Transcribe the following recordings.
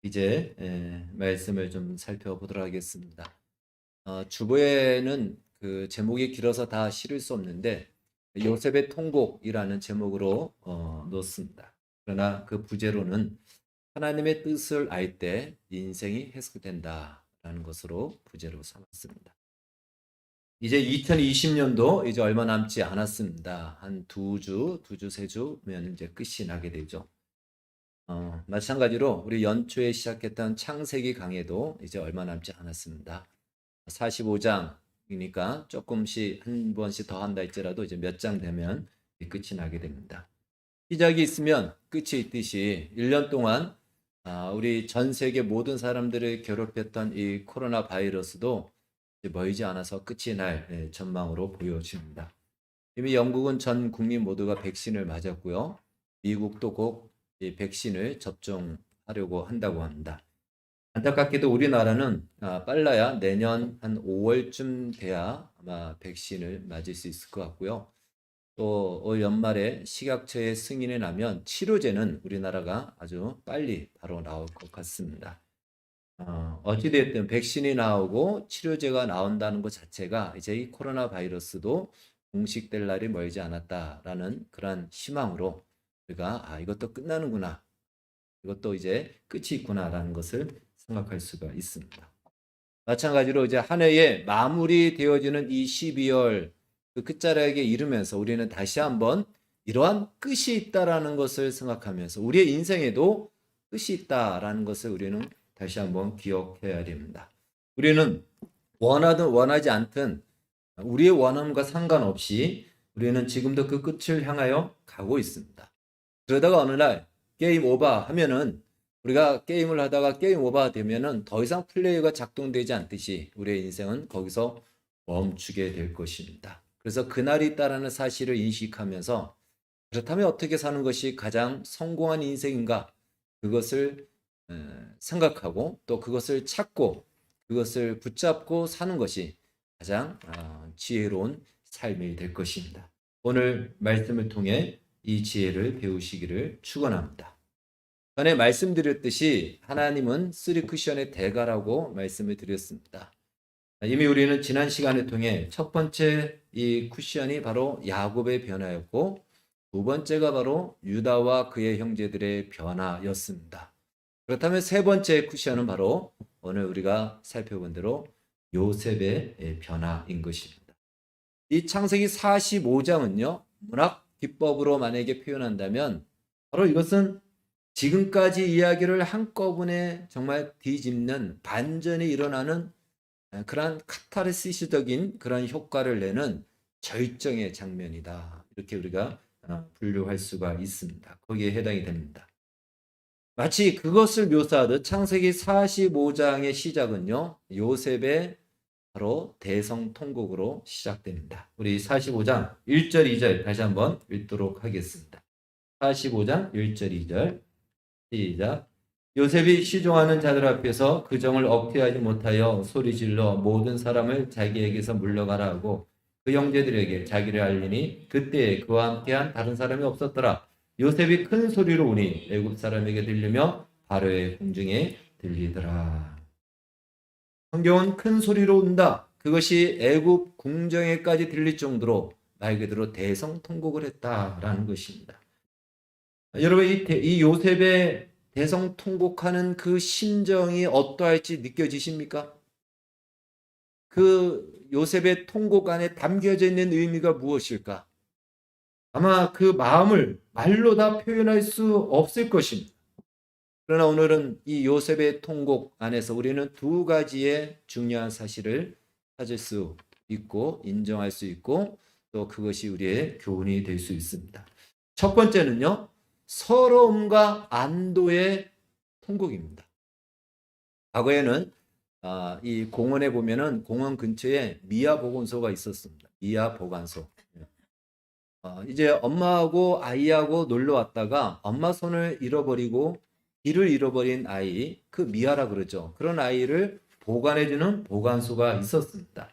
이제 말씀을 좀 살펴보도록 하겠습니다. 주보에는 그 제목이 길어서 다 실을 수 없는데 요셉의 통곡이라는 제목으로 놓습니다. 그러나 그 부제로는 하나님의 뜻을 알 때 인생이 해석된다라는 것으로 부제로 삼았습니다. 이제 2020년도 이제 얼마 남지 않았습니다. 한 두 주, 세 주면 이제 끝이 나게 되죠. 마찬가지로 우리 연초에 시작했던 창세기 강해도 이제 얼마 남지 않았습니다. 45장이니까 조금씩 한 번씩 더 한다 할지라도 이제 몇 장 되면 끝이 나게 됩니다. 시작이 있으면 끝이 있듯이 1년 동안 우리 전 세계 모든 사람들을 괴롭혔던 이 코로나 바이러스도 이제 멀지 않아서 끝이 날 전망으로 보여집니다. 이미 영국은 전 국민 모두가 백신을 맞았고요. 미국도 곧 이 백신을 접종하려고 한다고 합니다. 안타깝게도 우리나라는 빨라야 내년 한 5월쯤 돼야 아마 백신을 맞을 수 있을 것 같고요. 또 올 연말에 식약처의 승인이 나면 치료제는 우리나라가 아주 빨리 바로 나올 것 같습니다. 어찌됐든 백신이 나오고 치료제가 나온다는 것 자체가 이제 이 코로나 바이러스도 종식될 날이 멀지 않았다라는 그런 희망으로 우리가 이것도 끝나는구나. 이것도 이제 끝이 있구나라는 것을 생각할 수가 있습니다. 마찬가지로 이제 한 해에 마무리되어지는 이 12월 그 끝자락에 이르면서 우리는 다시 한번 이러한 끝이 있다라는 것을 생각하면서 우리의 인생에도 끝이 있다라는 것을 우리는 다시 한번 기억해야 됩니다. 우리는 원하든 원하지 않든 우리의 원함과 상관없이 우리는 지금도 그 끝을 향하여 가고 있습니다. 그러다가 어느 날 게임 오버 하면은 우리가 게임을 하다가 게임 오버 되면은 더 이상 플레이가 작동되지 않듯이 우리의 인생은 거기서 멈추게 될 것입니다. 그래서 그날이 있다라는 사실을 인식하면서 그렇다면 어떻게 사는 것이 가장 성공한 인생인가? 그것을 생각하고 또 그것을 찾고 그것을 붙잡고 사는 것이 가장 지혜로운 삶이 될 것입니다. 오늘 말씀을 통해 이 지혜를 배우시기를 축원합니다. 전에 말씀드렸듯이 하나님은 쓰리 쿠션의 대가라고 말씀을 드렸습니다. 이미 우리는 지난 시간을 통해 첫 번째 이 쿠션이 바로 야곱의 변화였고 두 번째가 바로 유다와 그의 형제들의 변화였습니다. 그렇다면 세 번째 쿠션은 바로 오늘 우리가 살펴본 대로 요셉의 변화인 것입니다. 이 창세기 45장은요. 문학 기법으로 만약에 표현한다면 바로 이것은 지금까지 이야기를 한꺼번에 정말 뒤집는 반전이 일어나는 그런 카타르시스적인 그런 효과를 내는 절정의 장면이다. 이렇게 우리가 분류할 수가 있습니다. 거기에 해당이 됩니다. 마치 그것을 묘사하듯 창세기 45장의 시작은요. 요셉의 바로 대성통곡으로 시작됩니다. 우리 45장 1절 2절 다시 한번 읽도록 하겠습니다. 45장 1절 2절 시작. 요셉이 시종하는 자들 앞에서 그 정을 억제하지 못하여 소리질러 모든 사람을 자기에게서 물러가라 하고 그 형제들에게 자기를 알리니 그때에 그와 함께한 다른 사람이 없었더라. 요셉이 큰 소리로 우니 애굽 사람에게 들리며 바로의 궁중에 들리더라. 성경은 큰 소리로 운다. 그것이 애굽 궁정에까지 들릴 정도로 말 그대로 대성통곡을 했다라는 것입니다. 여러분 이 요셉의 대성통곡하는 그 심정이 어떠할지 느껴지십니까? 그 요셉의 통곡 안에 담겨져 있는 의미가 무엇일까? 아마 그 마음을 말로 다 표현할 수 없을 것입니다. 그러나 오늘은 이 요셉의 통곡 안에서 우리는 두 가지의 중요한 사실을 찾을 수 있고 인정할 수 있고 또 그것이 우리의 교훈이 될 수 있습니다. 첫 번째는요. 서러움과 안도의 통곡입니다. 과거에는 이 공원에 보면은 공원 근처에 미아 보건소가 있었습니다. 미아 보건소. 이제 엄마하고 아이하고 놀러 왔다가 엄마 손을 잃어버리고 길을 잃어버린 아이, 그 미아라 그러죠. 그런 아이를 보관해주는 보관소가 있었습니다.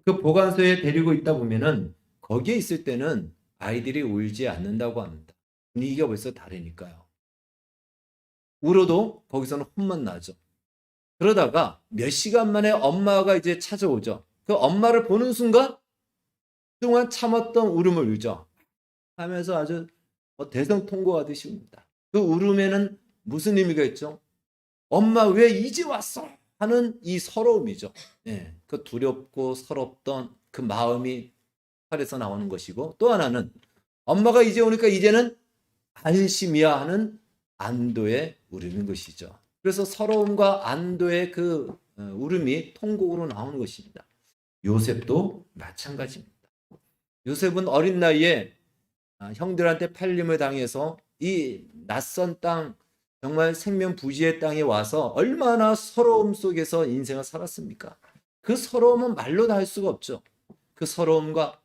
그 보관소에 데리고 있다 보면은 거기에 있을 때는 아이들이 울지 않는다고 합니다. 분위기가 벌써 다르니까요. 울어도 거기서는 혼만 나죠. 그러다가 몇 시간 만에 엄마가 이제 찾아오죠. 그 엄마를 보는 순간 그동안 참았던 울음을 울죠. 하면서 아주 대성통곡하듯이 웁니다. 그 울음에는 무슨 의미가 있죠? 엄마 왜 이제 왔어? 하는 이 서러움이죠. 예, 그 두렵고 서럽던 그 마음이 팔에서 나오는 것이고, 또 하나는 엄마가 이제 오니까 이제는 안심이야 하는 안도의 울음인 것이죠. 그래서 서러움과 안도의 그 울음이 통곡으로 나오는 것입니다. 요셉도 마찬가지입니다. 요셉은 어린 나이에 형들한테 팔림을 당해서 이 낯선 땅, 정말 생명부지의 땅에 와서 얼마나 서러움 속에서 인생을 살았습니까? 그 서러움은 말로 다 할 수가 없죠. 그 서러움과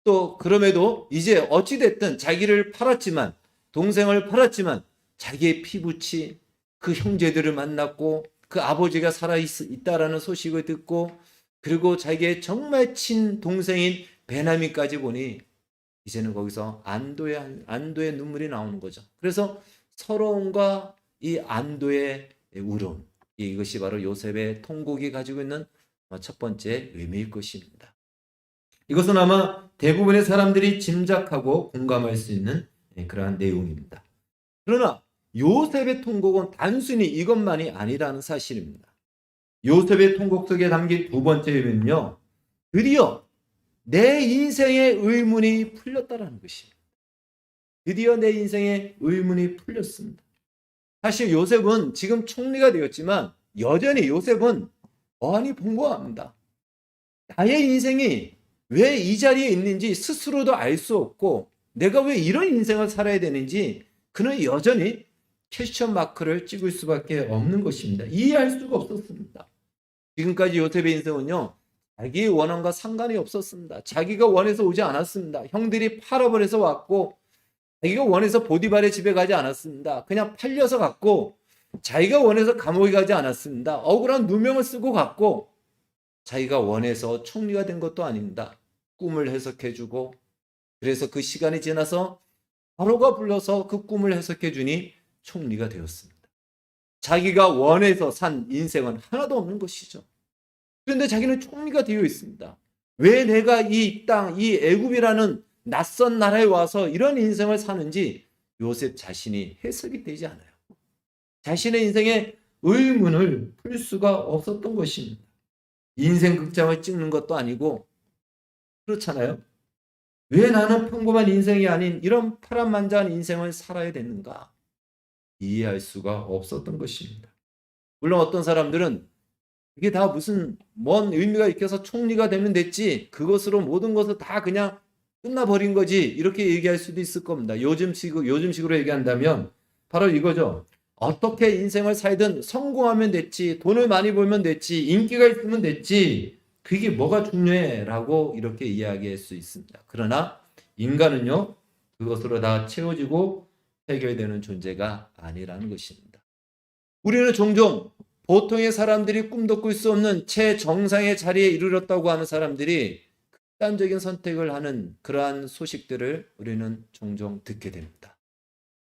또 그럼에도 이제 어찌됐든 자기를 팔았지만, 동생을 팔았지만 자기의 피부치 그 형제들을 만났고 그 아버지가 살아있다라는 소식을 듣고, 그리고 자기의 정말 친동생인 베냐민까지 보니 이제는 거기서 안도의 눈물이 나오는 거죠. 그래서 서러움과 이 안도의 울음, 이것이 바로 요셉의 통곡이 가지고 있는 첫 번째 의미일 것입니다. 이것은 아마 대부분의 사람들이 짐작하고 공감할 수 있는 그러한 내용입니다. 그러나 요셉의 통곡은 단순히 이것만이 아니라는 사실입니다. 요셉의 통곡 속에 담긴 두 번째 의미는요, 드디어 내 인생의 의문이 풀렸다라는 것입니다. 드디어 내 인생의 의문이 풀렸습니다. 사실 요셉은 지금 총리가 되었지만 여전히 요셉은 어안이 풍부합니다. 나의 인생이 왜 이 자리에 있는지 스스로도 알 수 없고, 내가 왜 이런 인생을 살아야 되는지 그는 여전히 퀘스천 마크를 찍을 수밖에 없는 것입니다. 이해할 수가 없었습니다. 지금까지 요셉의 인생은요, 자기의 원함과 상관이 없었습니다. 자기가 원해서 오지 않았습니다. 형들이 팔아버려서 왔고, 자기가 원해서 보디발의 집에 가지 않았습니다. 그냥 팔려서 갔고, 자기가 원해서 감옥에 가지 않았습니다. 억울한 누명을 쓰고 갔고, 자기가 원해서 총리가 된 것도 아닙니다. 꿈을 해석해주고, 그래서 그 시간이 지나서 바로가 불러서 그 꿈을 해석해주니 총리가 되었습니다. 자기가 원해서 산 인생은 하나도 없는 것이죠. 그런데 자기는 총리가 되어 있습니다. 왜 내가 이 땅, 이 애굽이라는 낯선 나라에 와서 이런 인생을 사는지 요셉 자신이 해석이 되지 않아요. 자신의 인생의 의문을 풀 수가 없었던 것입니다. 인생 극장을 찍는 것도 아니고, 그렇잖아요. 왜 나는 평범한 인생이 아닌 이런 파란만장한 인생을 살아야 되는가? 이해할 수가 없었던 것입니다. 물론 어떤 사람들은 이게 다 무슨 뭔 의미가 있어서 총리가 되면 됐지, 그것으로 모든 것을 다 그냥 끝나버린 거지, 이렇게 얘기할 수도 있을 겁니다. 요즘식으로 얘기한다면 바로 이거죠. 어떻게 인생을 살든 성공하면 됐지, 돈을 많이 벌면 됐지, 인기가 있으면 됐지, 그게 뭐가 중요해? 라고 이렇게 이야기할 수 있습니다. 그러나 인간은요, 그것으로 다 채워지고 해결되는 존재가 아니라는 것입니다. 우리는 종종 보통의 사람들이 꿈도 꿀 수 없는 최정상의 자리에 이르렀다고 하는 사람들이 극단적인 선택을 하는 그러한 소식들을 우리는 종종 듣게 됩니다.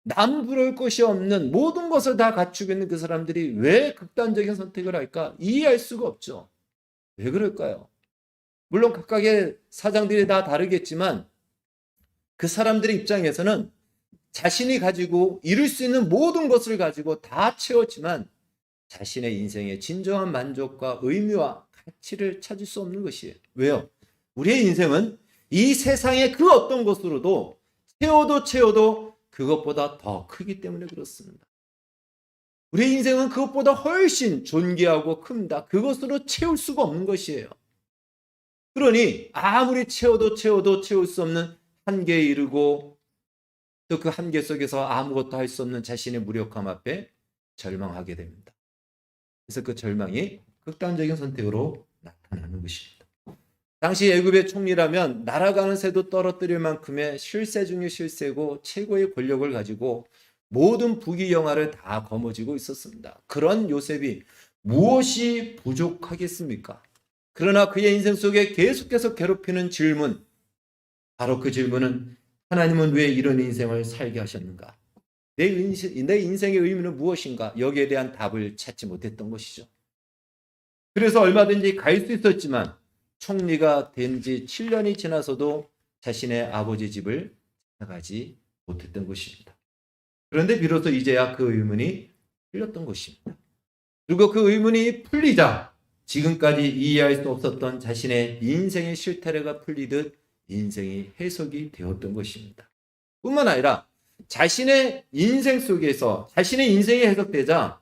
남 부러울 것이 없는 모든 것을 다 갖추고 있는 그 사람들이 왜 극단적인 선택을 할까? 이해할 수가 없죠. 왜 그럴까요? 물론 각각의 사장들이 다 다르겠지만 그 사람들의 입장에서는 자신이 가지고 이룰 수 있는 모든 것을 가지고 다 채웠지만 자신의 인생의 진정한 만족과 의미와 가치를 찾을 수 없는 것이에요. 왜요? 우리의 인생은 이 세상의 그 어떤 것으로도 채워도 그것보다 더 크기 때문에 그렇습니다. 우리의 인생은 그것보다 훨씬 존귀하고 큽니다. 그것으로 채울 수가 없는 것이에요. 그러니 아무리 채워도 채울 수 없는 한계에 이르고, 또 그 한계 속에서 아무것도 할 수 없는 자신의 무력함 앞에 절망하게 됩니다. 그래서 그 절망이 극단적인 선택으로 나타나는 것입니다. 당시 애굽의 총리라면 날아가는 새도 떨어뜨릴 만큼의 실세 중의 실세고 최고의 권력을 가지고 모든 부귀영화를 다 거머쥐고 있었습니다. 그런 요셉이 무엇이 부족하겠습니까? 그러나 그의 인생 속에 계속해서 괴롭히는 질문, 바로 그 질문은 하나님은 왜 이런 인생을 살게 하셨는가? 내 인생의 의미는 무엇인가? 여기에 대한 답을 찾지 못했던 것이죠. 그래서 얼마든지 갈 수 있었지만 총리가 된 지 7년이 지나서도 자신의 아버지 집을 찾아가지 못했던 것입니다. 그런데 비로소 이제야 그 의문이 풀렸던 것입니다. 그리고 그 의문이 풀리자 지금까지 이해할 수 없었던 자신의 인생의 실타래가 풀리듯 인생이 해석이 되었던 것입니다. 뿐만 아니라 자신의 인생 속에서 자신의 인생이 해석되자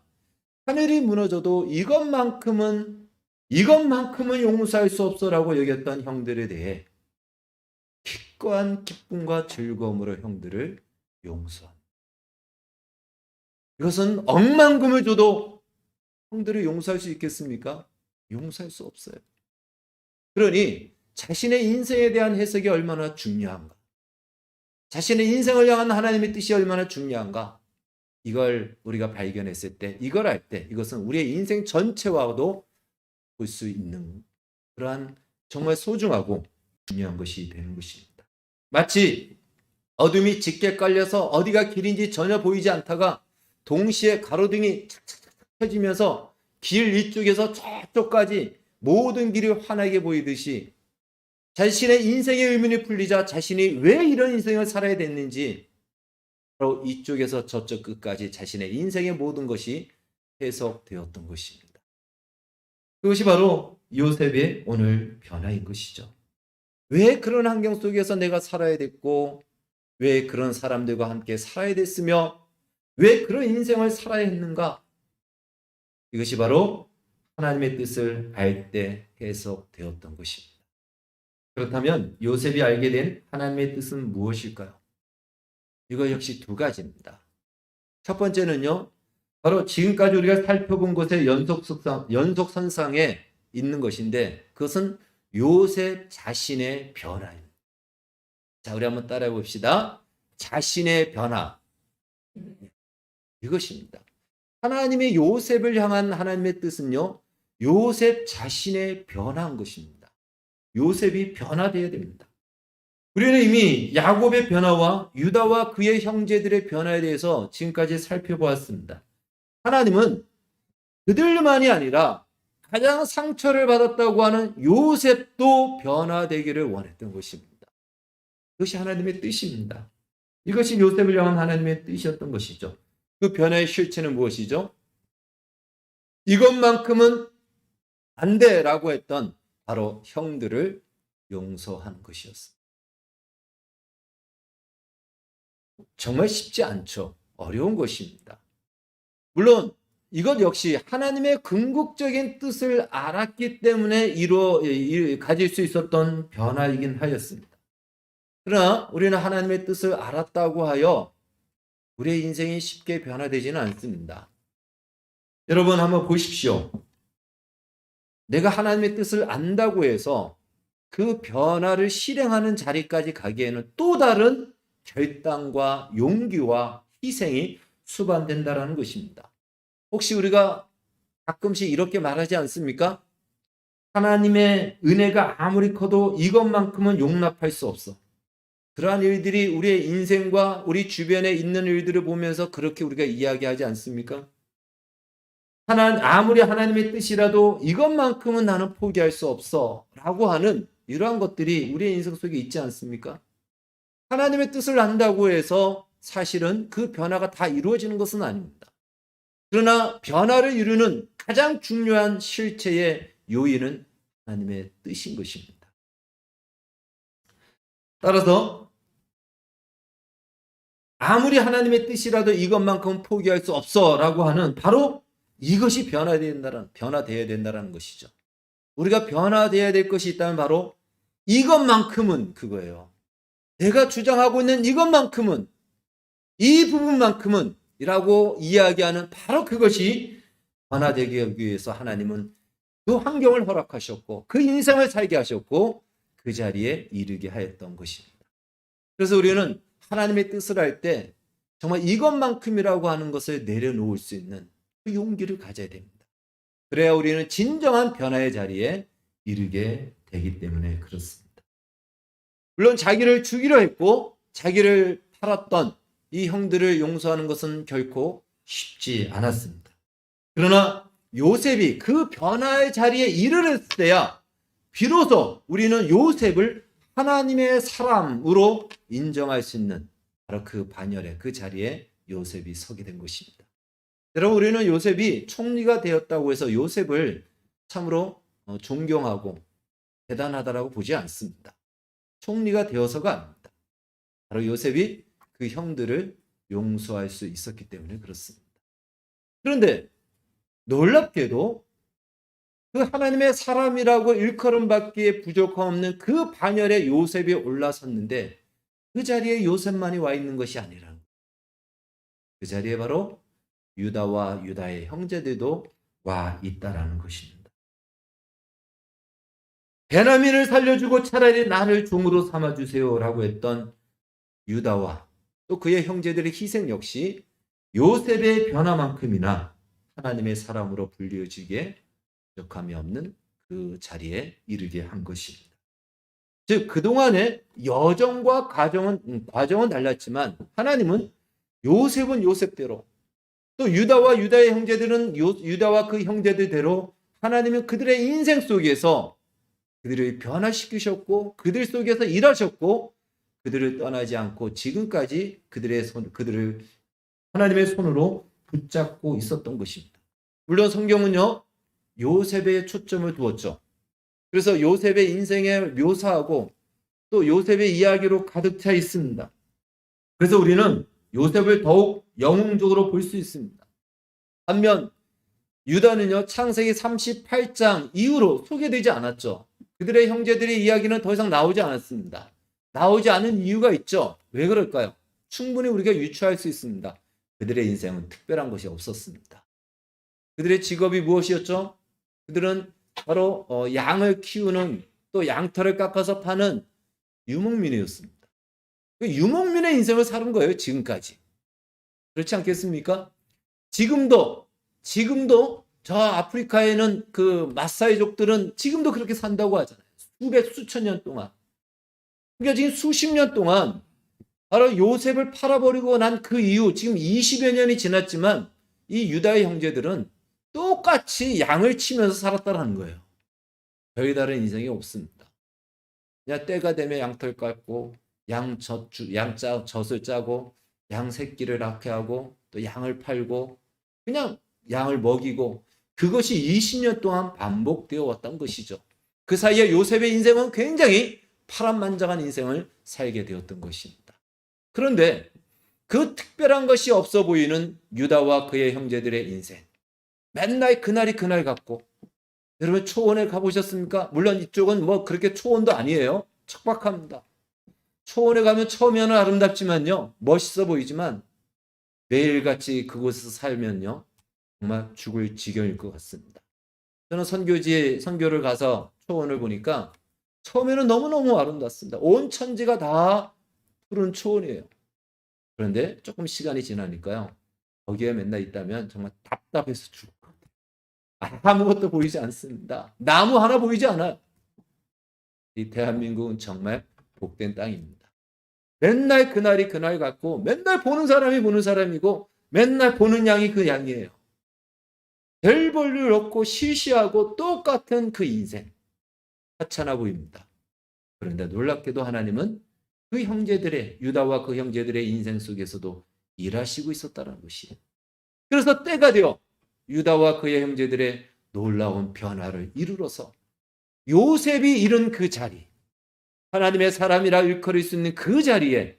하늘이 무너져도 이것만큼은 용서할 수 없어라고 여겼던 형들에 대해 기꺼운 기쁨과 즐거움으로 형들을 용서합니다. 이것은 억만금을 줘도 형들을 용서할 수 있겠습니까? 용서할 수 없어요. 그러니 자신의 인생에 대한 해석이 얼마나 중요한가? 자신의 인생을 향한 하나님의 뜻이 얼마나 중요한가? 이걸 우리가 발견했을 때, 이걸 알 때, 이것은 우리의 인생 전체와도 볼 수 있는 그러한 정말 소중하고 중요한 것이 되는 것입니다. 마치 어둠이 짙게 깔려서 어디가 길인지 전혀 보이지 않다가 동시에 가로등이 착착착 켜지면서 길 이쪽에서 저쪽까지 모든 길이 환하게 보이듯이 자신의 인생의 의문이 풀리자 자신이 왜 이런 인생을 살아야 됐는지 바로 이쪽에서 저쪽 끝까지 자신의 인생의 모든 것이 해석되었던 것입니다. 그것이 바로 요셉의 오늘 변화인 것이죠. 왜 그런 환경 속에서 내가 살아야 됐고 왜 그런 사람들과 함께 살아야 됐으며 왜 그런 인생을 살아야 했는가? 이것이 바로 하나님의 뜻을 알 때 해석되었던 것입니다. 그렇다면 요셉이 알게 된 하나님의 뜻은 무엇일까요? 이거 역시 두 가지입니다. 첫 번째는요, 바로 지금까지 우리가 살펴본 것의 연속선상에 있는 것인데 그것은 요셉 자신의 변화입니다. 자, 우리 한번 따라해 봅시다. 자신의 변화. 이것입니다. 하나님의 요셉을 향한 하나님의 뜻은요, 요셉 자신의 변화인 것입니다. 요셉이 변화되어야 됩니다. 우리는 이미 야곱의 변화와 유다와 그의 형제들의 변화에 대해서 지금까지 살펴보았습니다. 하나님은 그들만이 아니라 가장 상처를 받았다고 하는 요셉도 변화되기를 원했던 것입니다. 그것이 하나님의 뜻입니다. 이것이 요셉을 향한 하나님의 뜻이었던 것이죠. 그 변화의 실체는 무엇이죠? 이것만큼은 안 돼라고 했던 바로 형들을 용서하는 것이었습니다. 정말 쉽지 않죠. 어려운 것입니다. 물론 이것 역시 하나님의 궁극적인 뜻을 알았기 때문에 가질 수 있었던 변화이긴 하였습니다. 그러나 우리는 하나님의 뜻을 알았다고 하여 우리의 인생이 쉽게 변화되지는 않습니다. 여러분 한번 보십시오. 내가 하나님의 뜻을 안다고 해서 그 변화를 실행하는 자리까지 가기에는 또 다른 결단과 용기와 희생이 수반된다는 것입니다. 혹시 우리가 가끔씩 이렇게 말하지 않습니까? 하나님의 은혜가 아무리 커도 이것만큼은 용납할 수 없어. 그러한 일들이 우리의 인생과 우리 주변에 있는 일들을 보면서 그렇게 우리가 이야기하지 않습니까? 아무리 하나님의 뜻이라도 이것만큼은 나는 포기할 수 없어 라고 하는 이러한 것들이 우리의 인생 속에 있지 않습니까? 하나님의 뜻을 안다고 해서 사실은 그 변화가 다 이루어지는 것은 아닙니다. 그러나 변화를 이루는 가장 중요한 실체의 요인은 하나님의 뜻인 것입니다. 따라서 아무리 하나님의 뜻이라도 이것만큼은 포기할 수 없어 라고 하는 바로 이것이 변화되어야 된다는 것이죠. 우리가 변화되어야 될 것이 있다면 바로 이것만큼은 그거예요. 내가 주장하고 있는 이것만큼은, 이 부분만큼은 이라고 이야기하는 바로 그것이 변화되기 위해서 하나님은 그 환경을 허락하셨고 그 인생을 살게 하셨고 그 자리에 이르게 하였던 것입니다. 그래서 우리는 하나님의 뜻을 할 때 정말 이것만큼이라고 하는 것을 내려놓을 수 있는 그 용기를 가져야 됩니다. 그래야 우리는 진정한 변화의 자리에 이르게 되기 때문에 그렇습니다. 물론 자기를 죽이려 했고 자기를 팔았던 이 형들을 용서하는 것은 결코 쉽지 않았습니다. 그러나 요셉이 그 변화의 자리에 이르렀을 때야 비로소 우리는 요셉을 하나님의 사람으로 인정할 수 있는 바로 그 반열에, 그 자리에 요셉이 서게 된 것입니다. 여러분, 우리는 요셉이 총리가 되었다고 해서 요셉을 참으로 존경하고 대단하다라고 보지 않습니다. 총리가 되어서가 아닙니다. 바로 요셉이 그 형들을 용서할 수 있었기 때문에 그렇습니다. 그런데 놀랍게도 그 하나님의 사람이라고 일컬음받기에 부족함 없는 그 반열에 요셉이 올라섰는데 그 자리에 요셉만이 와 있는 것이 아니라 그 자리에 바로 유다와 유다의 형제들도 와 있다라는 것입니다. 베냐민을 살려주고 차라리 나를 종으로 삼아주세요라고 했던 유다와 또 그의 형제들의 희생 역시 요셉의 변화만큼이나 하나님의 사람으로 불려지기에 부족함이 없는 그 자리에 이르게 한 것입니다. 즉 그동안의 여정과 과정은 달랐지만 하나님은 요셉은 요셉대로 또 유다와 유다의 형제들은 유다와 그 형제들대로 하나님은 그들의 인생 속에서 그들을 변화시키셨고 그들 속에서 일하셨고 그들을 떠나지 않고 지금까지 그들을 하나님의 손으로 붙잡고 있었던 것입니다. 물론 성경은요 요셉에 초점을 두었죠. 그래서 요셉의 인생을 묘사하고 또 요셉의 이야기로 가득 차 있습니다. 그래서 우리는 요셉을 더욱 영웅적으로 볼 수 있습니다. 반면 유다는요 창세기 38장 이후로 소개되지 않았죠. 그들의 형제들의 이야기는 더 이상 나오지 않았습니다. 나오지 않은 이유가 있죠. 왜 그럴까요? 충분히 우리가 유추할 수 있습니다. 그들의 인생은 특별한 것이 없었습니다. 그들의 직업이 무엇이었죠? 그들은 바로 양을 키우는 또 양털을 깎아서 파는 유목민이었습니다. 그 유목민의 인생을 사는 거예요. 지금까지. 그렇지 않겠습니까? 지금도 저 아프리카에는 그 마사이족들은 지금도 그렇게 산다고 하잖아요. 수천 년 동안. 그러니까 지금 수십 년 동안 바로 요셉을 팔아버리고 난 그 이후 지금 20여 년이 지났지만 이 유다의 형제들은 똑같이 양을 치면서 살았다는 거예요. 별다른 인생이 없습니다. 그냥 때가 되면 양털 깎고 젖을 짜고 양 새끼를 낳게 하고 또 양을 팔고 그냥 양을 먹이고 그것이 20년 동안 반복되어 왔던 것이죠. 그 사이에 요셉의 인생은 굉장히 파란만장한 인생을 살게 되었던 것입니다. 그런데 그 특별한 것이 없어 보이는 유다와 그의 형제들의 인생. 맨날 그날이 그날 같고 여러분 초원에 가보셨습니까? 물론 이쪽은 뭐 그렇게 초원도 아니에요. 척박합니다. 초원에 가면 처음에는 아름답지만요. 멋있어 보이지만 매일같이 그곳에서 살면요. 정말 죽을 지경일 것 같습니다. 저는 선교를 가서 초원을 보니까 처음에는 너무너무 아름답습니다. 온 천지가 다 푸른 초원이에요. 그런데 조금 시간이 지나니까요. 거기에 맨날 있다면 정말 답답해서 죽을 것 같아요. 아무것도 보이지 않습니다. 나무 하나 보이지 않아요. 이 대한민국은 정말 복된 땅입니다. 맨날 그날이 그날 같고 맨날 보는 사람이 보는 사람이고 맨날 보는 양이 그 양이에요. 별 볼 일 없고 시시하고 똑같은 그 인생. 하찮아 보입니다. 그런데 놀랍게도 하나님은 그 형제들의 유다와 그 형제들의 인생 속에서도 일하시고 있었다는 것이에요. 그래서 때가 되어 유다와 그의 형제들의 놀라운 변화를 이루어서 요셉이 이룬 그 자리, 하나님의 사람이라 일컬을 수 있는 그 자리에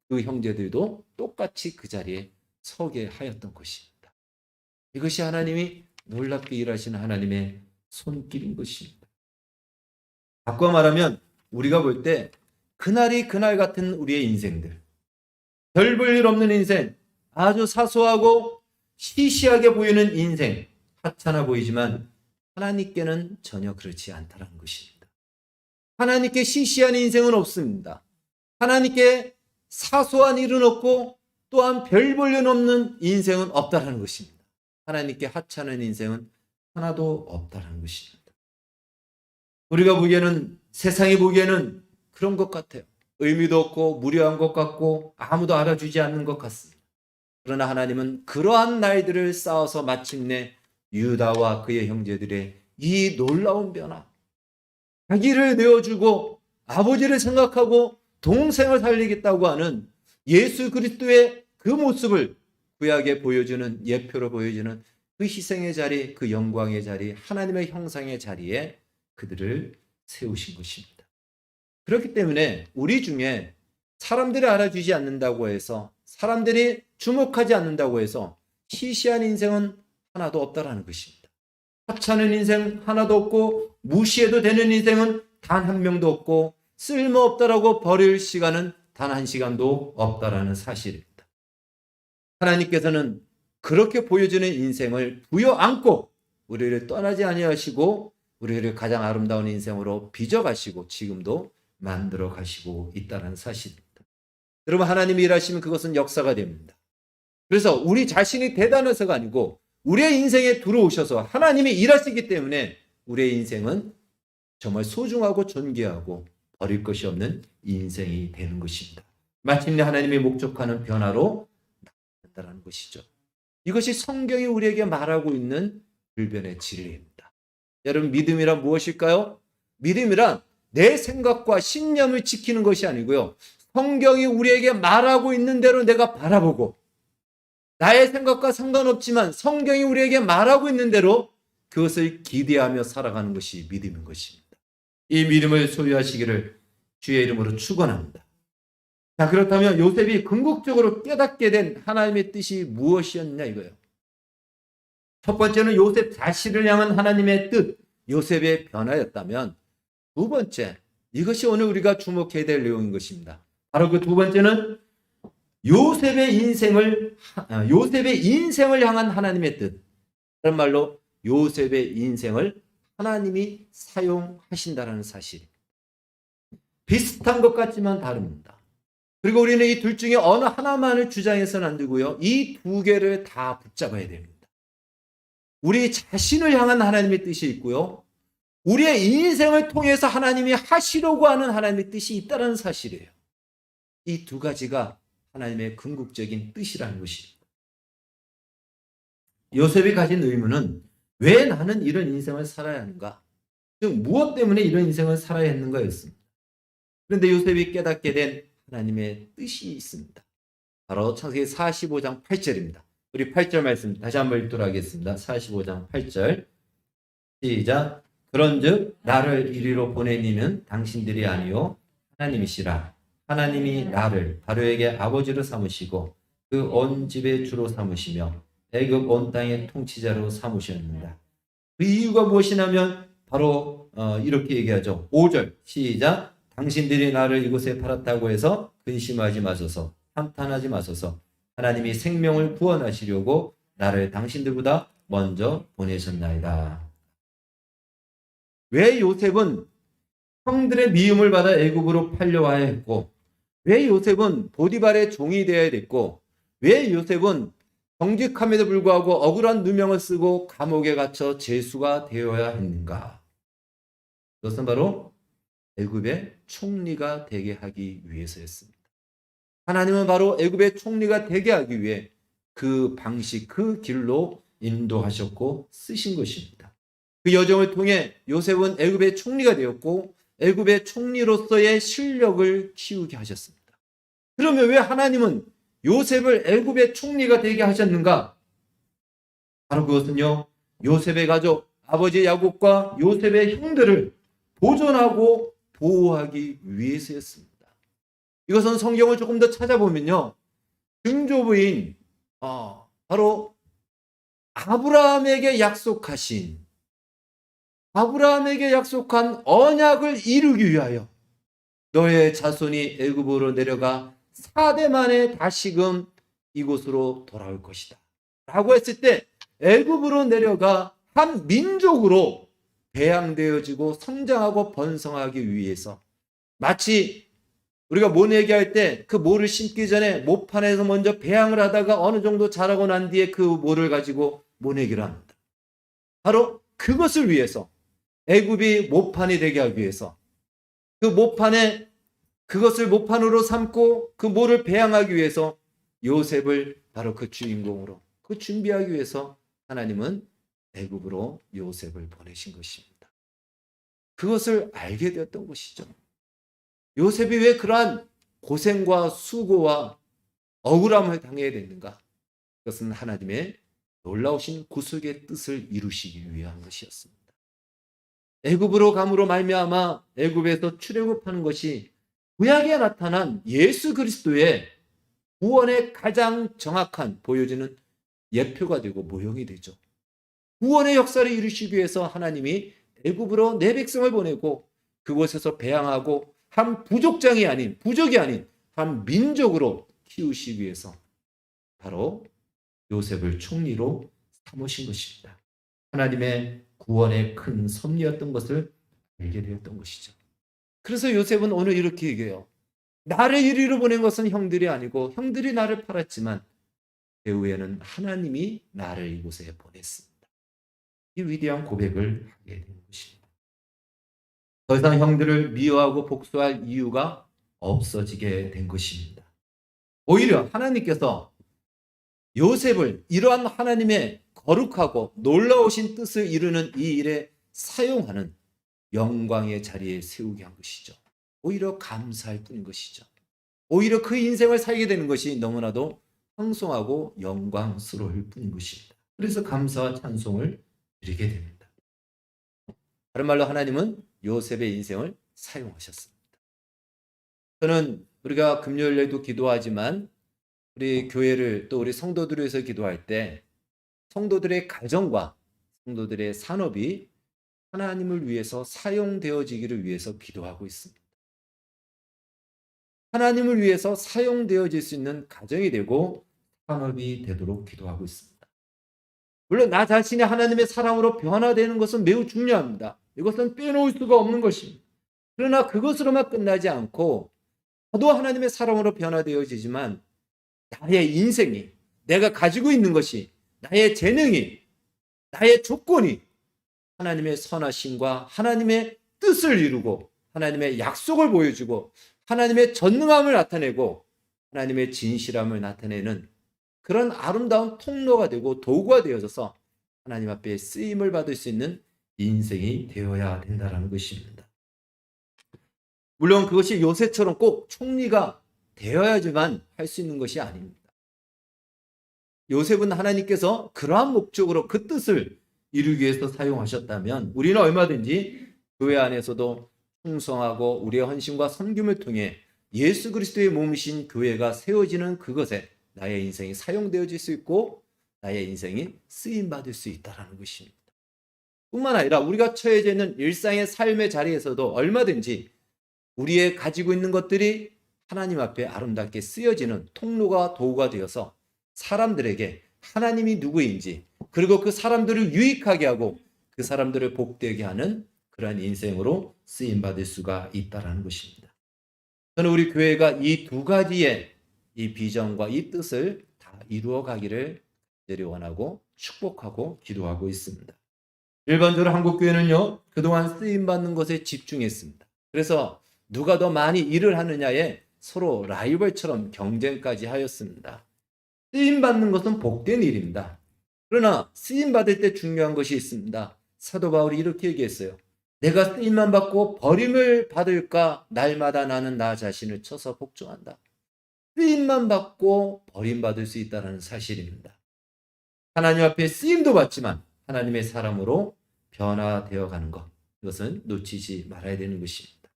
그 형제들도 똑같이 그 자리에 서게 하였던 것입니다. 이것이 하나님이 놀랍게 일하시는 하나님의 손길인 것입니다. 바꿔 말하면 우리가 볼 때 그날이 그날 같은 우리의 인생들, 별 볼 일 없는 인생, 아주 사소하고 시시하게 보이는 인생, 하찮아 보이지만 하나님께는 전혀 그렇지 않다는 것입니다. 하나님께 시시한 인생은 없습니다. 하나님께 사소한 일은 없고 또한 별 볼 일 없는 인생은 없다는 것입니다. 하나님께 하찮은 인생은 하나도 없다는 것입니다. 우리가 보기에는 세상이 보기에는 그런 것 같아요. 의미도 없고 무료한 것 같고 아무도 알아주지 않는 것 같습니다. 그러나 하나님은 그러한 날들을 쌓아서 마침내 유다와 그의 형제들의 이 놀라운 변화, 자기를 내어주고 아버지를 생각하고 동생을 살리겠다고 하는 예수 그리스도의 그 모습을 구약에 보여주는, 예표로 보여주는 그 희생의 자리, 그 영광의 자리, 하나님의 형상의 자리에 그들을 세우신 것입니다. 그렇기 때문에 우리 중에 사람들이 알아주지 않는다고 해서, 사람들이 주목하지 않는다고 해서 시시한 인생은 하나도 없다라는 것입니다. 하찮은 인생 하나도 없고 무시해도 되는 인생은 단 한 명도 없고 쓸모없다라고 버릴 시간은 단 한 시간도 없다라는 사실입니다. 하나님께서는 그렇게 보여주는 인생을 부여안고 우리를 떠나지 아니하시고 우리를 가장 아름다운 인생으로 빚어가시고 지금도 만들어 가시고 있다는 사실입니다. 여러분, 하나님이 일하시면 그것은 역사가 됩니다. 그래서 우리 자신이 대단해서가 아니고 우리의 인생에 들어오셔서 하나님이 일하시기 때문에 우리의 인생은 정말 소중하고 존귀하고 버릴 것이 없는 인생이 되는 것입니다. 마침내 하나님이 목적하는 변화로 나타난다는 것이죠. 이것이 성경이 우리에게 말하고 있는 불변의 진리입니다. 여러분, 믿음이란 무엇일까요? 믿음이란 내 생각과 신념을 지키는 것이 아니고요, 성경이 우리에게 말하고 있는 대로 내가 바라보고 나의 생각과 상관없지만 성경이 우리에게 말하고 있는 대로 그것을 기대하며 살아가는 것이 믿음인 것입니다. 이 믿음을 소유하시기를 주의 이름으로 축원합니다. 자, 그렇다면 요셉이 궁극적으로 깨닫게 된 하나님의 뜻이 무엇이었냐 이거예요. 첫 번째는 요셉 자신을 향한 하나님의 뜻, 요셉의 변화였다면, 두 번째, 이것이 오늘 우리가 주목해야 될 내용인 것입니다. 바로 그 두 번째는 요셉의 인생을 향한 하나님의 뜻. 다른 말로 요셉의 인생을 하나님이 사용하신다는 사실입니다. 비슷한 것 같지만 다릅니다. 그리고 우리는 이 둘 중에 어느 하나만을 주장해서는 안 되고요, 이 두 개를 다 붙잡아야 됩니다. 우리 자신을 향한 하나님의 뜻이 있고요, 우리의 인생을 통해서 하나님이 하시려고 하는 하나님의 뜻이 있다는 사실이에요. 이 두 가지가 하나님의 궁극적인 뜻이라는 것입니다. 요셉이 가진 의문은 왜 나는 이런 인생을 살아야 하는가? 즉 무엇 때문에 이런 인생을 살아야 했는가였습니다. 그런데 요셉이 깨닫게 된 하나님의 뜻이 있습니다. 바로 창세기 45장 8절입니다. 우리 8절 말씀 다시 한번 읽도록 하겠습니다. 45장 8절 시작. 그런즉 나를 이리로 보낸 이는 당신들이 아니요 하나님이시라. 하나님이 나를 바로에게 아버지로 삼으시고 그 온 집의 주로 삼으시며 애굽 온 땅의 통치자로 삼으셨습니다. 그 이유가 무엇이냐면 바로 이렇게 얘기하죠. 5절 시작. 당신들이 나를 이곳에 팔았다고 해서 근심하지 마소서, 한탄하지 마소서. 하나님이 생명을 구원하시려고 나를 당신들보다 먼저 보내셨나이다. 왜 요셉은 형들의 미움을 받아 애굽으로 팔려와야 했고, 왜 요셉은 보디발의 종이 되어야 됐고, 왜 요셉은 정직함에도 불구하고 억울한 누명을 쓰고 감옥에 갇혀 죄수가 되어야 했는가? 그것은 바로 애굽의 총리가 되게 하기 위해서였습니다. 하나님은 바로 애굽의 총리가 되게 하기 위해 그 방식, 그 길로 인도하셨고 쓰신 것입니다. 그 여정을 통해 요셉은 애굽의 총리가 되었고 애굽의 총리로서의 실력을 키우게 하셨습니다. 그러면 왜 하나님은 요셉을 애굽의 총리가 되게 하셨는가? 바로 그것은요, 요셉의 가족, 아버지 야곱과 요셉의 형들을 보존하고 보호하기 위해서였습니다. 이것은 성경을 조금 더 찾아보면요, 증조부인 바로 아브라함에게 약속한 언약을 이루기 위하여 너의 자손이 애굽으로 내려가 4대 만에 다시금 이곳으로 돌아올 것이다 라고 했을 때, 애굽으로 내려가 한 민족으로 배양되어지고 성장하고 번성하기 위해서, 마치 우리가 모내기 할 때 그 모를 심기 전에 모판에서 먼저 배양을 하다가 어느 정도 자라고 난 뒤에 그 모를 가지고 모내기를 합니다. 바로 그것을 위해서, 애굽이 모판이 되게 하기 위해서, 그 모판에 그것을 모판으로 삼고 그 모를 배양하기 위해서 요셉을 바로 그 주인공으로 그 준비하기 위해서 하나님은 애굽으로 요셉을 보내신 것입니다. 그것을 알게 되었던 것이죠. 요셉이 왜 그러한 고생과 수고와 억울함을 당해야 됐는가? 그것은 하나님의 놀라우신 구속의 뜻을 이루시기 위한 것이었습니다. 애굽으로 감으로 말미암아 애굽에서 출애굽하는 것이 구약에 나타난 예수 그리스도의 구원의 가장 정확한 보여지는 예표가 되고 모형이 되죠. 구원의 역사를 이루시기 위해서 하나님이 애굽으로 내 백성을 보내고 그곳에서 배양하고 한 부족이 아닌 한 민족으로 키우시기 위해서 바로 요셉을 총리로 삼으신 것입니다. 하나님의 구원의 큰 섭리였던 것을 알게 되었던 것이죠. 그래서 요셉은 오늘 이렇게 얘기해요. 나를 이리로 보낸 것은 형들이 아니고 형들이 나를 팔았지만 배후에는 하나님이 나를 이곳에 보냈습니다. 이 위대한 고백을 하게 되는 것입니다. 더 이상 형들을 미워하고 복수할 이유가 없어지게 된 것입니다. 오히려 하나님께서 요셉을 이러한 하나님의 거룩하고 놀라우신 뜻을 이루는 이 일에 사용하는 영광의 자리에 세우게 한 것이죠. 오히려 감사할 뿐인 것이죠. 오히려 그 인생을 살게 되는 것이 너무나도 황송하고 영광스러울 뿐인 것입니다. 그래서 감사와 찬송을 드리게 됩니다. 다른 말로 하나님은 요셉의 인생을 사용하셨습니다. 저는 우리가 금요일에도 기도하지만 우리 교회를 또 우리 성도들을 위해서 기도할 때 성도들의 가정과 성도들의 산업이 하나님을 위해서 사용되어지기를 위해서 기도하고 있습니다. 하나님을 위해서 사용되어질 수 있는 가정이 되고 산업이 되도록 기도하고 있습니다. 물론 나 자신이 하나님의 사랑으로 변화되는 것은 매우 중요합니다. 이것은 빼놓을 수가 없는 것입니다. 그러나 그것으로만 끝나지 않고 저도 하나님의 사랑으로 변화되어지지만 나의 인생이, 내가 가지고 있는 것이, 나의 재능이, 나의 조건이 하나님의 선하심과 하나님의 뜻을 이루고 하나님의 약속을 보여주고 하나님의 전능함을 나타내고 하나님의 진실함을 나타내는 그런 아름다운 통로가 되고 도구가 되어져서 하나님 앞에 쓰임을 받을 수 있는 인생이 되어야 된다는 것입니다. 물론 그것이 요셉처럼 꼭 총리가 되어야지만 할 수 있는 것이 아닙니다. 요셉은 하나님께서 그러한 목적으로 그 뜻을 이루기 위해서 사용하셨다면 우리는 얼마든지 교회 안에서도 충성하고 우리의 헌신과 섬김을 통해 예수 그리스도의 몸이신 교회가 세워지는 그것에 나의 인생이 사용되어질 수 있고 나의 인생이 쓰임받을 수 있다는 것입니다. 뿐만 아니라 우리가 처해져 있는 일상의 삶의 자리에서도 얼마든지 우리의 가지고 있는 것들이 하나님 앞에 아름답게 쓰여지는 통로가 도구가 되어서 사람들에게 하나님이 누구인지 그리고 그 사람들을 유익하게 하고 그 사람들을 복되게 하는 그러한 인생으로 쓰임받을 수가 있다는 것입니다. 저는 우리 교회가 이 두 가지의 이 비전과 이 뜻을 다 이루어 가기를 간절히 원하고 축복하고 기도하고 있습니다. 일반적으로 한국교회는요, 그동안 쓰임받는 것에 집중했습니다. 그래서 누가 더 많이 일을 하느냐에 서로 라이벌처럼 경쟁까지 하였습니다. 쓰임받는 것은 복된 일입니다. 그러나 쓰임받을 때 중요한 것이 있습니다. 사도 바울이 이렇게 얘기했어요. 내가 쓰임만 받고 버림을 받을까 날마다 나는 나 자신을 쳐서 복종한다. 쓰임만 받고 버림받을 수 있다는 사실입니다. 하나님 앞에 쓰임도 받지만 하나님의 사람으로 변화되어 가는 것, 이것은 놓치지 말아야 되는 것입니다.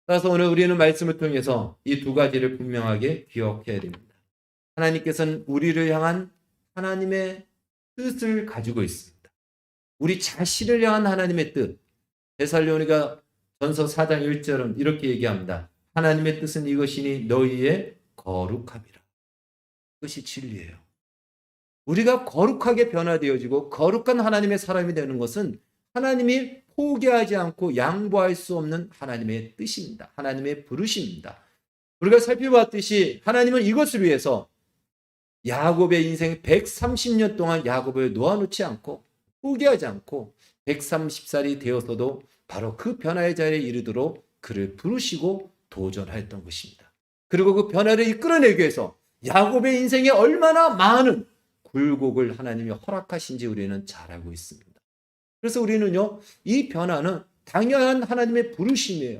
따라서 오늘 우리는 말씀을 통해서 이 두 가지를 분명하게 기억해야 됩니다. 하나님께서는 우리를 향한 하나님의 뜻을 가지고 있습니다. 우리 자신을 향한 하나님의 뜻. 데살로니가 전서 4장 1절은 이렇게 얘기합니다. 하나님의 뜻은 이것이니 너희의 거룩함이라. 그것이 진리예요. 우리가 거룩하게 변화되어지고 거룩한 하나님의 사람이 되는 것은 하나님이 포기하지 않고 양보할 수 없는 하나님의 뜻입니다. 하나님의 부르심입니다. 우리가 살펴봤듯이 하나님은 이것을 위해서 야곱의 인생 130년 동안 야곱을 놓아놓지 않고 포기하지 않고 130살이 되어서도 바로 그 변화의 자리에 이르도록 그를 부르시고 도전하였던 것입니다. 그리고 그 변화를 이끌어내기 위해서 야곱의 인생에 얼마나 많은 굴곡을 하나님이 허락하신지 우리는 잘 알고 있습니다. 그래서 우리는요, 이 변화는 당연한 하나님의 부르심이에요.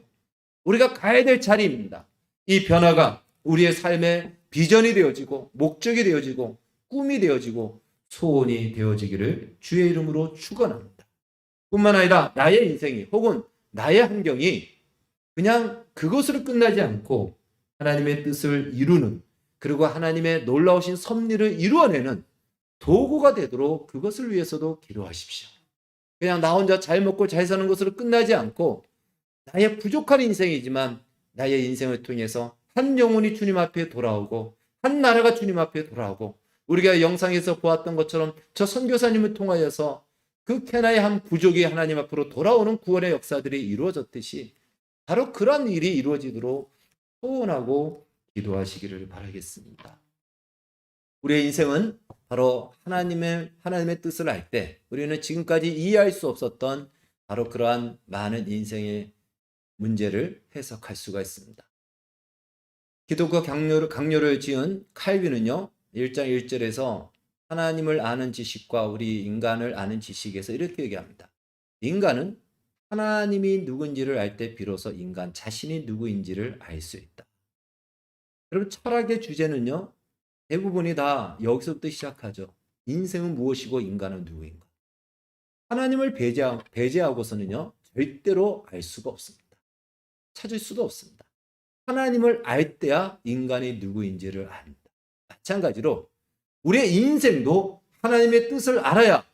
우리가 가야 될 자리입니다. 이 변화가 우리의 삶의 비전이 되어지고 목적이 되어지고 꿈이 되어지고 소원이 되어지기를 주의 이름으로 축원합니다. 뿐만 아니라 나의 인생이 혹은 나의 환경이 그냥 그것으로 끝나지 않고 하나님의 뜻을 이루는, 그리고 하나님의 놀라우신 섭리를 이루어내는 도구가 되도록 그것을 위해서도 기도하십시오. 그냥 나 혼자 잘 먹고 잘 사는 것으로 끝나지 않고 나의 부족한 인생이지만 나의 인생을 통해서 한 영혼이 주님 앞에 돌아오고 한 나라가 주님 앞에 돌아오고, 우리가 영상에서 보았던 것처럼 저 선교사님을 통하여서 그 캐나의 한 부족이 하나님 앞으로 돌아오는 구원의 역사들이 이루어졌듯이 바로 그런 일이 이루어지도록 소원하고 기도하시기를 바라겠습니다. 우리의 인생은 바로 하나님의 뜻을 알 때 우리는 지금까지 이해할 수 없었던 바로 그러한 많은 인생의 문제를 해석할 수가 있습니다. 기독교 강요를 지은 칼빈은요, 1장 1절에서 하나님을 아는 지식과 우리 인간을 아는 지식에서 이렇게 얘기합니다. 인간은 하나님이 누군지를 알 때 비로소 인간 자신이 누구인지를 알 수 있다. 여러분, 철학의 주제는요, 대부분이 다 여기서부터 시작하죠. 인생은 무엇이고 인간은 누구인가. 하나님을 배제하고서는요, 절대로 알 수가 없습니다. 찾을 수도 없습니다. 하나님을 알 때야 인간이 누구인지를 압니다. 마찬가지로 우리의 인생도 하나님의 뜻을 알아야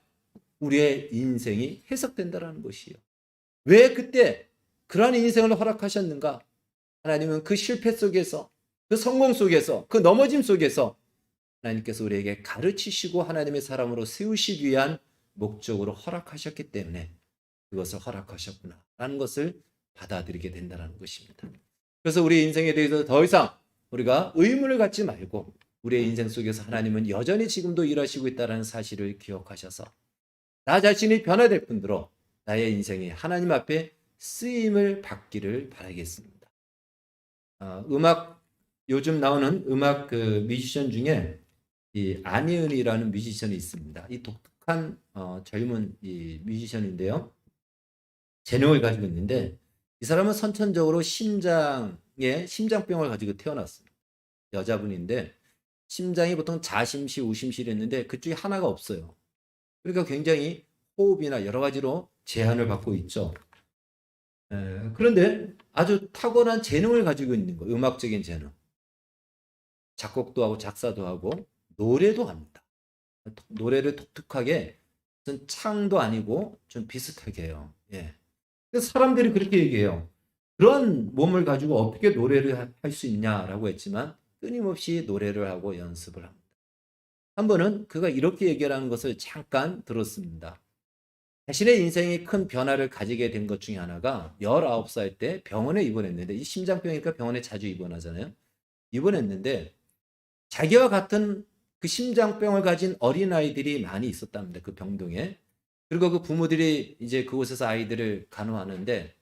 우리의 인생이 해석된다는 것이에요. 왜 그때 그러한 인생을 허락하셨는가? 하나님은 그 실패 속에서, 그 성공 속에서, 그 넘어짐 속에서 하나님께서 우리에게 가르치시고 하나님의 사람으로 세우시기 위한 목적으로 허락하셨기 때문에 그것을 허락하셨구나 라는 것을 받아들이게 된다는 것입니다. 그래서 우리 인생에 대해서 더 이상 우리가 의문을 갖지 말고 우리의 인생 속에서 하나님은 여전히 지금도 일하시고 있다는 사실을 기억하셔서 나 자신이 변화될 뿐더러 나의 인생이 하나님 앞에 쓰임을 받기를 바라겠습니다. 요즘 나오는 음악 뮤지션 중에 이 안희은이라는 뮤지션이 있습니다. 이 독특한 젊은 이 뮤지션인데요, 재능을 가지고 있는데 이 사람은 선천적으로 심장병을 가지고 태어났습니다. 여자분인데 심장이 보통 자심실, 우심실이 있는데 그중에 하나가 없어요. 그러니까 굉장히 호흡이나 여러 가지로 제한을 받고 있죠. 그런데 아주 탁월한 재능을 가지고 있는 거예요. 음악적인 재능. 작곡도 하고 작사도 하고 노래도 합니다. 노래를 독특하게 무슨 창도 아니고 좀 비슷하게 해요. 예. 그래서 사람들이 그렇게 얘기해요. 그런 몸을 가지고 어떻게 노래를 할 수 있냐라고 했지만 끊임없이 노래를 하고 연습을 합니다. 한 번은 그가 이렇게 얘기하는 것을 잠깐 들었습니다. 자신의 인생이 큰 변화를 가지게 된 것 중에 하나가 19살 때 병원에 입원했는데, 이 심장병이니까 병원에 자주 입원하잖아요. 입원했는데 자기와 같은 그 심장병을 가진 어린아이들이 많이 있었답니다. 그 병동에. 그리고 그 부모들이 이제 그곳에서 아이들을 간호하는데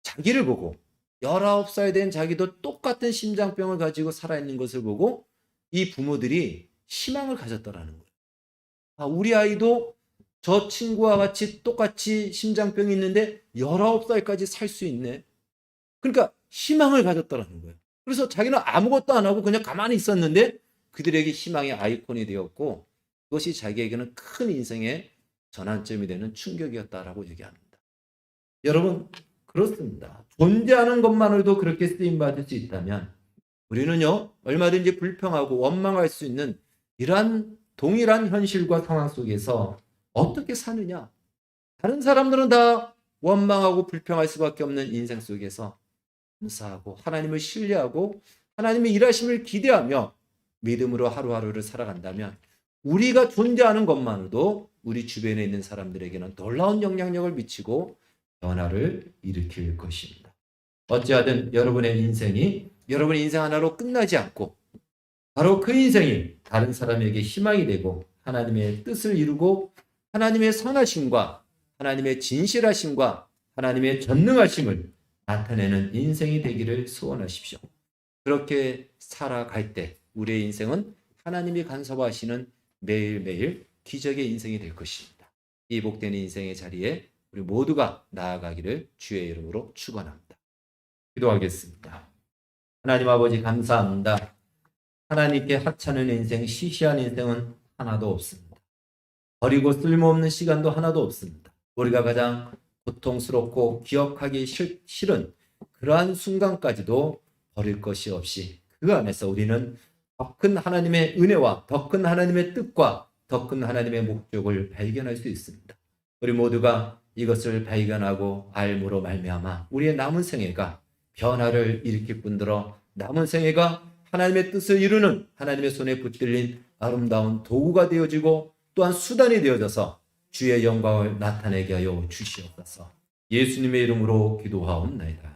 자기를 보고 19살 된 자기도 똑같은 심장병을 가지고 살아있는 것을 보고 이 부모들이 희망을 가졌더라는 거예요. 우리 아이도 저 친구와 같이 똑같이 심장병이 있는데 19살까지 살 수 있네. 그러니까 희망을 가졌더라는 거예요. 그래서 자기는 아무것도 안 하고 그냥 가만히 있었는데 그들에게 희망의 아이콘이 되었고 그것이 자기에게는 큰 인생의 전환점이 되는 충격이었다라고 얘기합니다. 여러분, 그렇습니다. 존재하는 것만으로도 그렇게 쓰임받을 수 있다면 우리는요, 얼마든지 불평하고 원망할 수 있는 이러한 동일한 현실과 상황 속에서 어떻게 사느냐? 다른 사람들은 다 원망하고 불평할 수밖에 없는 인생 속에서 감사하고 하나님을 신뢰하고 하나님의 일하심을 기대하며 믿음으로 하루하루를 살아간다면 우리가 존재하는 것만으로도 우리 주변에 있는 사람들에게는 놀라운 영향력을 미치고 변화를 일으킬 것입니다. 어찌하든 여러분의 인생이 여러분의 인생 하나로 끝나지 않고 바로 그 인생이 다른 사람에게 희망이 되고 하나님의 뜻을 이루고 하나님의 선하심과 하나님의 진실하심과 하나님의 전능하심을 나타내는 인생이 되기를 소원하십시오. 그렇게 살아갈 때 우리의 인생은 하나님이 간섭하시는 매일매일 기적의 인생이 될 것입니다. 이 복된 인생의 자리에 우리 모두가 나아가기를 주의 이름으로 축원합니다. 기도하겠습니다. 하나님 아버지 감사합니다. 하나님께 하찮은 인생, 시시한 인생은 하나도 없습니다. 버리고 쓸모없는 시간도 하나도 없습니다. 우리가 가장 고통스럽고 기억하기 싫은 그러한 순간까지도 버릴 것이 없이 그 안에서 우리는 더 큰 하나님의 은혜와 더 큰 하나님의 뜻과 더 큰 하나님의 목적을 발견할 수 있습니다. 우리 모두가 이것을 발견하고 알므로 말미암아 우리의 남은 생애가 변화를 일으킬 뿐더러 남은 생애가 하나님의 뜻을 이루는 하나님의 손에 붙들린 아름다운 도구가 되어지고 또한 수단이 되어져서 주의 영광을 나타내게 하여 주시옵소서. 예수님의 이름으로 기도하옵나이다.